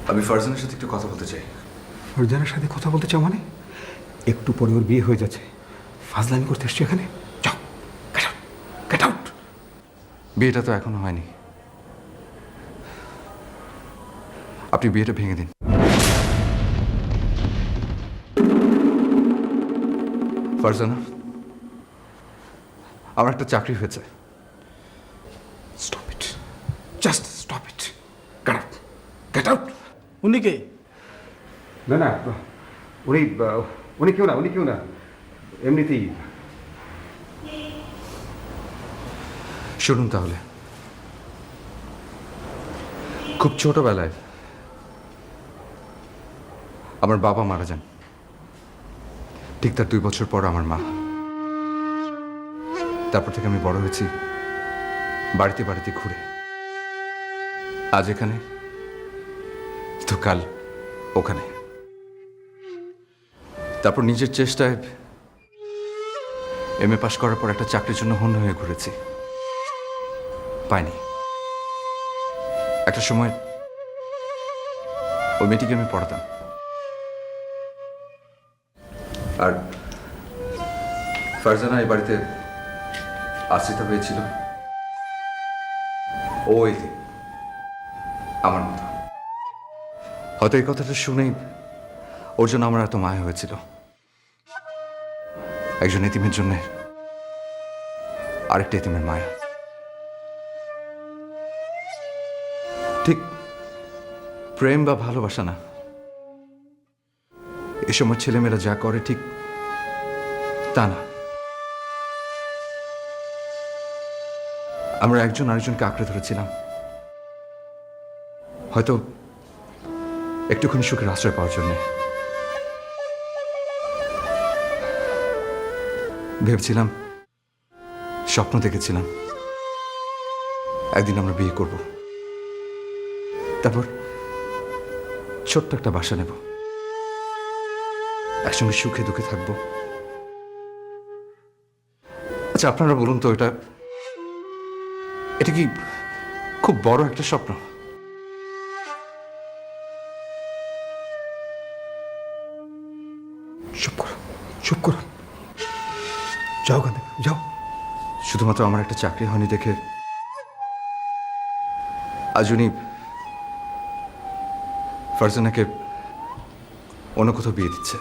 আমি ফারজানের সাথে একটু কথা বলতে চাই। ফারজানের সাথে কথা বলতে চাও মানে? একটু পরে ওর বিয়ে হয়ে যাচ্ছে, ফাজলামি করতে এসছো এখানে? যাও, গেট আউট। বিয়েটা তো এখনো হয়নি, আপনি বিয়েটা ভেঙে দিন। ফারজানা, আমার একটা চাকরি হয়েছে। Stop it, just stop it, get out, get out. উনি কে? না না, উনি কেউ না, এমনিতেই। শুনুন তাহলে, খুব ছোটবেলায় আমার বাবা মারা যান। ঠিক তার 2 বছর পর আমার মা। তারপর থেকে আমি বড় হয়েছি বাড়িতে বাড়িতে ঘুরে। আজ এখানে তো কাল ওখানে। তারপর নিজের চেষ্টায় MA পাশ করার পর একটা চাকরির জন্য হন্য হয়ে ঘুরেছি, পাইনি। একটা সময় ওই মেয়েটিকে আমি পড়াতাম, আর ফারজানা এই বাড়িতে আশ্রিত হয়েছিল। ও এতে আমার মতো। হয়তো এই কথাটা শুনেই ওর জন্য আমার এত মায়া হয়েছিল। একজন এতিমের জন্য আরেকটা এতিমের মায়া। ঠিক প্রেম বা ভালোবাসা না, এ সময় ছেলেমেয়েরা যা করে ঠিক তা না। আমরা একজন আরেকজনকে আঁকড়ে ধরেছিলাম, হয়তো একটুখানি সুখের আশ্রয় পাওয়ার জন্য। ভেবেছিলাম, স্বপ্ন দেখেছিলাম একদিন আমরা বিয়ে করব, তারপর ছোট্ট একটা বাসা নেব, একসঙ্গে সুখে দুঃখে থাকবো। আচ্ছা, আপনারা বলুন তো, এটা কি খুব বড় একটা স্বপ্ন? চুপ করো, যাও গান, যাও। শুধুমাত্র আমার একটা চাকরি হয়নি দেখে আজ উনি ফারজানাকে অন্য কোথাও বিয়ে দিচ্ছে।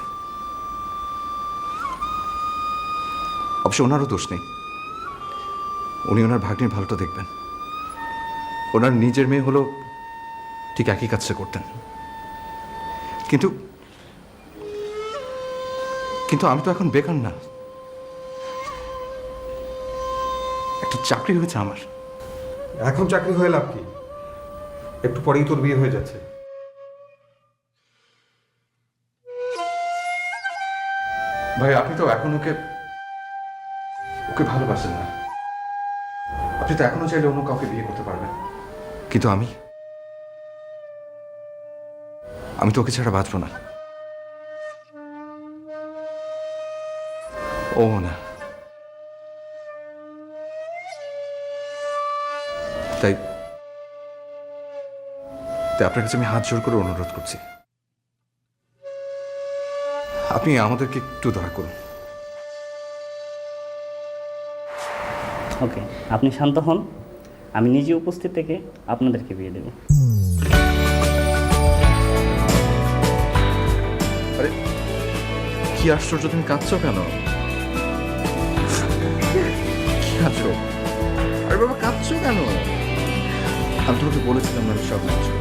অবশ্য ওনারও দোষ নেই, উনি ওনার ভাগ্নির ভালোটা দেখবেন। ওনার নিজের মেয়ে হলো ঠিক একই কাজটা করতেন। কিন্তু কিন্তু আমি তো এখন বেকার না, একটা চাকরি হয়েছে আমার। এখন চাকরি হয়ে লাভ কি? একটু পরেই তোর বিয়ে হয়ে যাচ্ছে। ভাই, আপনি তো এখন ওকে ভালোবাসেন না। আপনি তো এখনো চাইলে অন্য কাউকে বিয়ে করতে পারবেন, কিন্তু আমি তো ওকে ছাড়া বাঁচবো না। ও না, তাই আপনার কাছে আমি হাত জোর করে অনুরোধ করছি, আপনি আমাদেরকে একটু দয়া করুন। ওকে, আপনি শান্ত হন, আমি নিজে উপস্থিত থেকে আপনাদেরকে বিয়ে দেব। আরে কি আশ্চর্য, তুমি কাঁদছো কেন? কি কাঁদছো? আরে বাবা, কাঁদছো কেন? আমি তোমাকে বলেছিলাম না সব কাঁদছো।